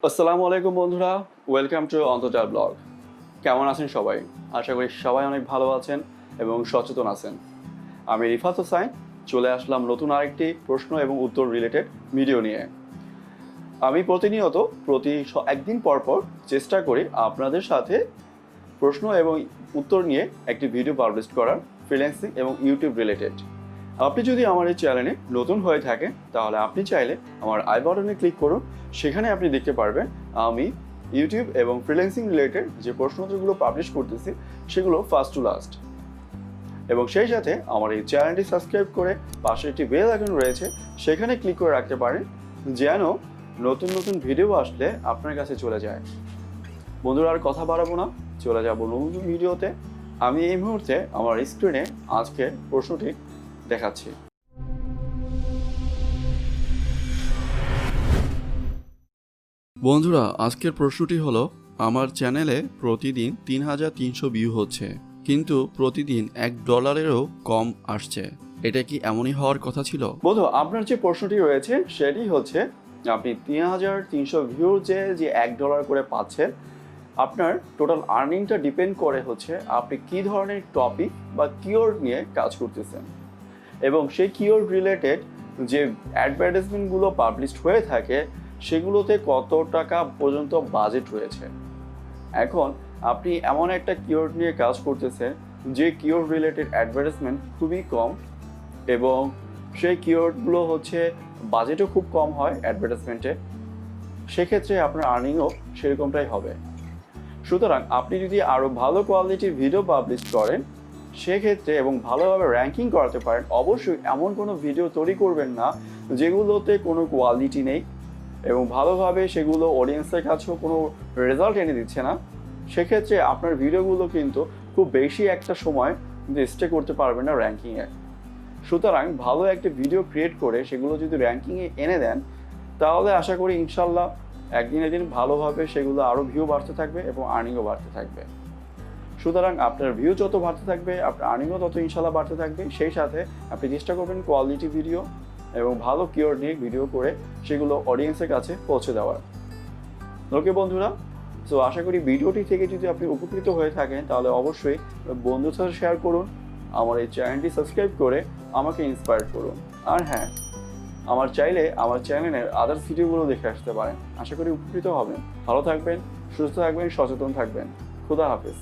আসসালামু আলাইকুম বন্ধুরা, ওয়েলকাম টু অন্তর্জাল ব্লগ। কেমন আছেন সবাই? আশা করি সবাই অনেক ভালো আছেন এবং সচেতন আছেন। আমি রিফাত হোসাইন চলে আসলাম নতুন আরেকটি প্রশ্ন এবং উত্তর রিলেটেড ভিডিও নিয়ে। আমি প্রতিনিয়ত একদিন পর পর চেষ্টা করি আপনাদের সাথে প্রশ্ন এবং উত্তর নিয়ে একটি ভিডিও পাবলিশ করার, ফ্রিল্যান্সিং এবং ইউটিউব রিলেটেড। আপনি যদি আমার এই চ্যানেলে নতুন হয়ে থাকেন তাহলে আপনি চাইলে আমার আই বাটনে ক্লিক করুন। সেখানে আপনি দেখতে পারবেন আমি ইউটিউব এবং ফ্রিল্যান্সিং রিলেটেড যে প্রশ্নোত্তরগুলো পাবলিশ করতেছি সেগুলো ফার্স্ট টু লাস্ট। এবং সেই সাথে আমার এই চ্যানেলটি সাবস্ক্রাইব করে পাশে একটি বেল আইকন রয়েছে, সেখানে ক্লিক করে রাখতে পারেন যেন নতুন নতুন ভিডিও আসলে আপনার কাছে চলে যায়। বন্ধুরা, আর কথা বাড়াবো না, চলে যাব নতুন ভিডিওতে। আমি এই মুহূর্তে আমার স্ক্রিনে আজকের প্রশ্নটি দেখাচ্ছি। বন্ধুরা, আজকের প্রশ্নটি হলো, আমার চ্যানেলে প্রতিদিন ৩৩০০ ভিউ হচ্ছে, কিন্তু প্রতিদিন $1 কম আসছে, এটা কি এমনই হওয়ার কথা ছিল? বন্ধু, আপনার যে প্রশ্নটি রয়েছে সেটি হচ্ছে, আপনি ৩৩০০ ভিউর যে $1 করে পাচ্ছেন, আপনার টোটাল আর্নিংটা ডিপেন্ড করে হচ্ছে আপনি কী ধরনের টপিক বা কিওয়ার্ড নিয়ে কাজ করতেছেন এবং সেই কিওয়ার্ড রিলেটেড যে অ্যাডভার্টাইজমেন্টগুলো পাবলিশড হয়ে থাকে সেগুলোতে কত টাকা পর্যন্ত বাজেট রয়েছে। এখন আপনি এমন একটা কিওয়ার্ড নিয়ে কাজ করতেছেন যে কিওয়ার্ড রিলেটেড অ্যাডভার্টাইজমেন্ট খুবই কম এবং সেই কিওয়ার্ডগুলো হচ্ছে বাজেটও খুব কম হয় অ্যাডভার্টাইজমেন্টে, সেক্ষেত্রে আপনার আর্নিংও সেরকমটাই হবে। সুতরাং আপনি যদি আরও ভালো কোয়ালিটির ভিডিও পাবলিশ করেন সেক্ষেত্রে এবং ভালোভাবে র্যাঙ্কিং করাতে পারেন, অবশ্যই এমন কোনো ভিডিও তৈরি করবেন না যেগুলোতে কোনো কোয়ালিটি নেই এবং ভালোভাবে সেগুলো অডিয়েন্সের কাছেও কোনো রেজাল্ট এনে দিচ্ছে না। সেক্ষেত্রে আপনার ভিডিওগুলো কিন্তু খুব বেশি একটা সময় কিন্তু স্টে করতে পারবেন না র্যাঙ্কিংয়ে। সুতরাং ভালো একটা ভিডিও ক্রিয়েট করে সেগুলো যদি র্যাঙ্কিংয়ে এনে দেন তাহলে আশা করি ইনশাল্লাহ একদিন ভালোভাবে সেগুলো আরও ভিউ বাড়তে থাকবে এবং আর্নিংও বাড়তে থাকবে। সুতরাং আপনার ভিউ যত বাড়তে থাকবে আপনার আর্নিংও তত ইনশাল্লাহ বাড়তে থাকবে। সেই সাথে আপনি চেষ্টা করবেন কোয়ালিটি ভিডিও এবং ভালো কিওয়ার্ড নিয়ে ভিডিও করে সেগুলো অডিয়েন্সের কাছে পৌঁছে দেওয়ার। ওকে বন্ধুরা, তো আশা করি ভিডিওটি থেকে যদি আপনি উপকৃত হয়ে থাকেন তাহলে অবশ্যই বন্ধুদের সাথে শেয়ার করুন, আমার এই চ্যানেলটি সাবস্ক্রাইব করে আমাকে ইন্সপায়ার করুন। আর হ্যাঁ, আমার চ্যানেলের আদার্স ভিডিওগুলো দেখে আসতে পারেন। আশা করি উপকৃত হবেন। ভালো থাকবেন, সুস্থ থাকবেন, সচেতন থাকবেন। খুদা হাফেজ।